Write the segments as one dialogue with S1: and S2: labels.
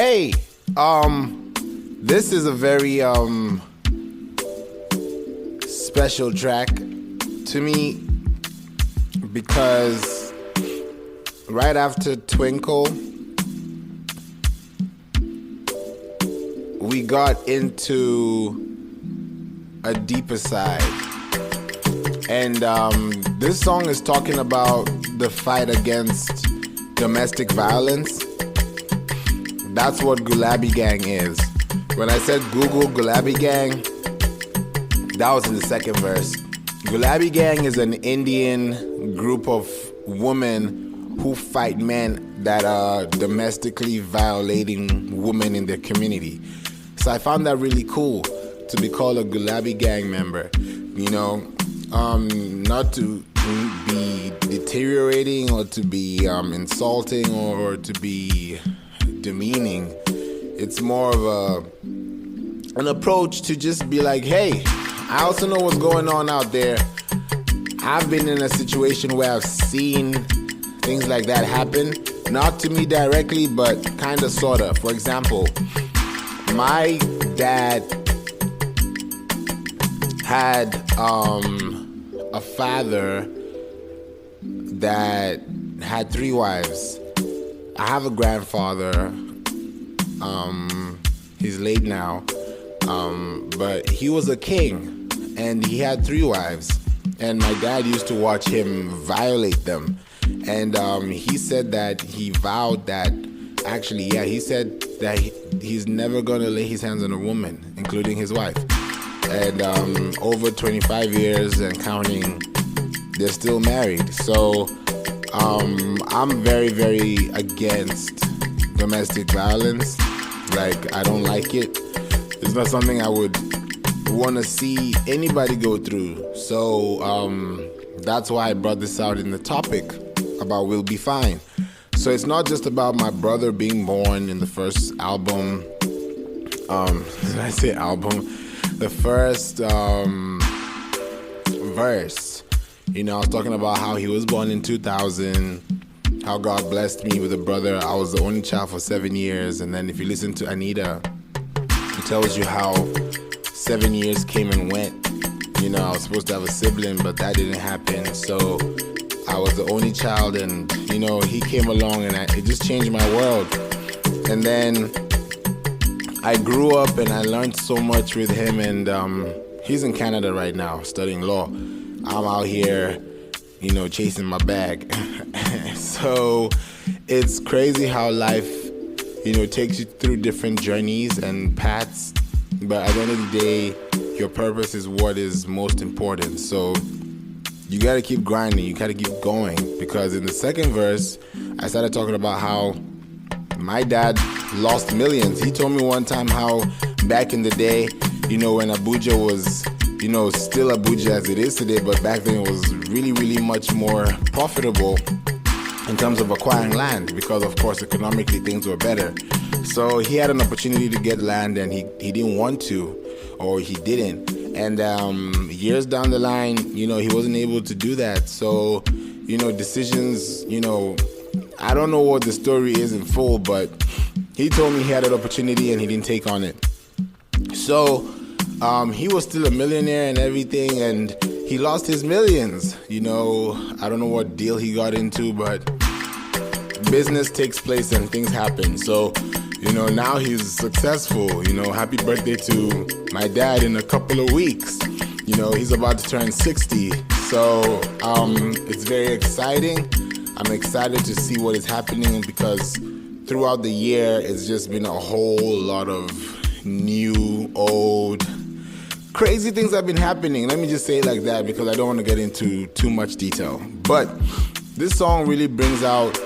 S1: Hey, this is a very special track to me because right after Twinkle, we got into a deeper side. And this song is talking about the fight against domestic violence. That's what Gulabi Gang is. When I said Google Gulabi Gang, that was in the second verse. Gulabi Gang is an Indian group of women who fight men that are domestically violating women in their community. So I found that really cool to be called a Gulabi Gang member. You know, not to be deteriorating or to be insulting or to be demeaning. It's more of an approach to just be like, hey, I also know what's going on out there. I've been in a situation where I've seen things like that happen. Not to me directly, but kind of, sort of. For example, my dad had a father that had 3 wives. I have a grandfather. He's late now. But he was a king and he had 3 wives. And my dad used to watch him violate them. And he said that he vowed that, he said that he's never going to lay his hands on a woman, including his wife. And over 25 years and counting, they're still married. So I'm very, very against domestic violence. Like, I don't like it. It's not something I would want to see anybody go through. So that's why I brought this out in the topic about We'll Be Fine. So it's not just about my brother being born in the first album. Did I say album? The first verse. You know, I was talking about how he was born in 2000, how God blessed me with a brother. I was the only child for 7 years. And then if you listen to Anita, it tells you how 7 years came and went. You know, I was supposed to have a sibling, but that didn't happen. So I was the only child, and, you know, he came along and it just changed my world. And then I grew up and I learned so much with him, and he's in Canada right now studying law. I'm out here, you know, chasing my bag. So it's crazy how life, you know, takes you through different journeys and paths. But at the end of the day, your purpose is what is most important. So you got to keep grinding. You got to keep going. Because in the second verse, I started talking about how my dad lost millions. He told me one time how back in the day, you know, when Abuja was, you know, still Abuja as it is today, but back then it was really, really much more profitable in terms of acquiring land because, of course, economically things were better. So he had an opportunity to get land and he didn't want to, or he didn't. And years down the line, you know, he wasn't able to do that. So, you know, decisions, you know, I don't know what the story is in full, but he told me he had an opportunity and he didn't take on it. So he was still a millionaire and everything, and he lost his millions. You know, I don't know what deal he got into, but business takes place and things happen. So, you know, now he's successful. You know, happy birthday to my dad in a couple of weeks. You know, he's about to turn 60. So it's very exciting. I'm excited to see what is happening because throughout the year, it's just been a whole lot of new, old, crazy things have been happening. Let me just say it like that because I don't want to get into too much detail. But this song really brings out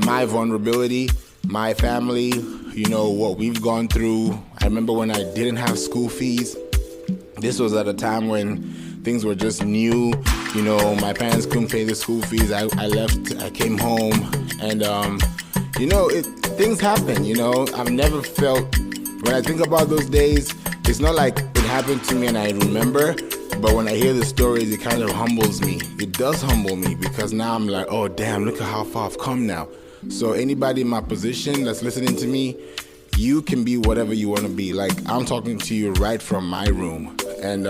S1: my vulnerability, my family, you know, what we've gone through. I remember when I didn't have school fees. This was at a time when things were just new. You know, my parents couldn't pay the school fees. I left, I came home, and, you know, things happen, you know. I've never felt, when I think about those days, it's not like it happened to me and I remember, but when I hear the stories, it kind of humbles me. It does humble me because now I'm like, oh, damn, look at how far I've come now. So anybody in my position that's listening to me, you can be whatever you want to be. Like, I'm talking to you right from my room. And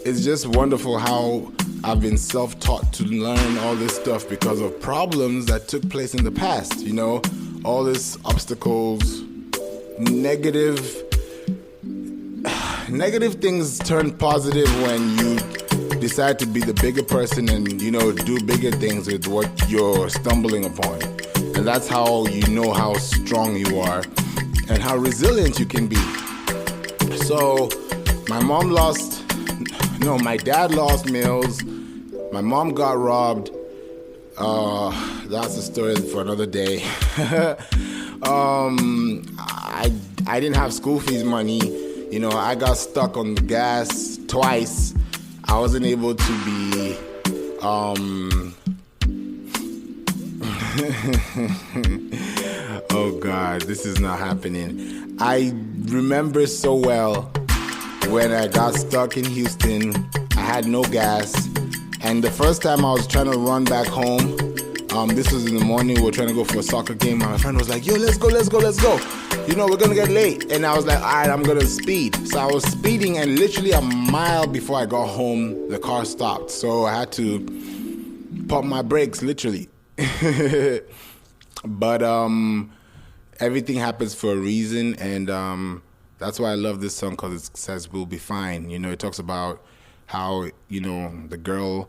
S1: it's just wonderful how I've been self-taught to learn all this stuff because of problems that took place in the past, you know, all these obstacles, negative things turn positive when you decide to be the bigger person and, you know, do bigger things with what you're stumbling upon. And that's how you know how strong you are and how resilient you can be. So my dad lost Mills. My mom got robbed. That's a story for another day. I didn't have school fees money. You know, I got stuck on the gas twice. I wasn't able to be oh God, this is not happening. I remember so well when I got stuck in Houston. I had no gas, and the first time I was trying to run back home, this was in the morning, we were trying to go for a soccer game. My friend was like, yo, let's go. You know, we're gonna get late. And I was like, all right, I'm gonna speed. So I was speeding, and literally a mile before I got home, the car stopped. So I had to pump my brakes, literally. But everything happens for a reason, and that's why I love this song, because it says we'll be fine. You know, it talks about how, you know, the girl,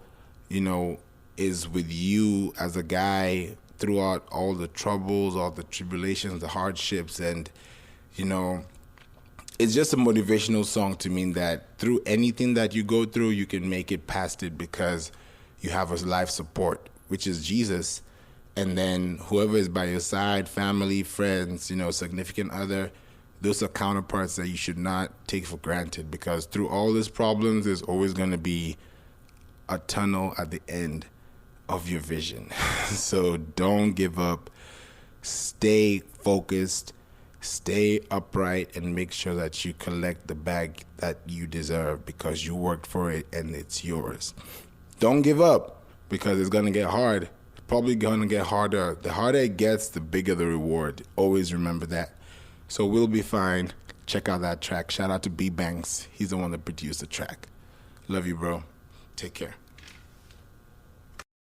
S1: you know, is with you as a guy throughout all the troubles, all the tribulations, the hardships, and, you know, it's just a motivational song to mean that through anything that you go through, you can make it past it because you have a life support, which is Jesus. And then whoever is by your side, family, friends, you know, significant other, those are counterparts that you should not take for granted, because through all these problems, there's always going to be a tunnel at the end of your vision. So don't give up. Stay focused, stay upright, and make sure that you collect the bag that you deserve, because you worked for it and it's yours. Don't give up, because it's going to get hard. It's probably going to get harder. The harder it gets, the bigger the reward. Always remember that. So we'll be fine. Check out that track. Shout out to B Banks. He's the one that produced the track. Love you, bro. Take care.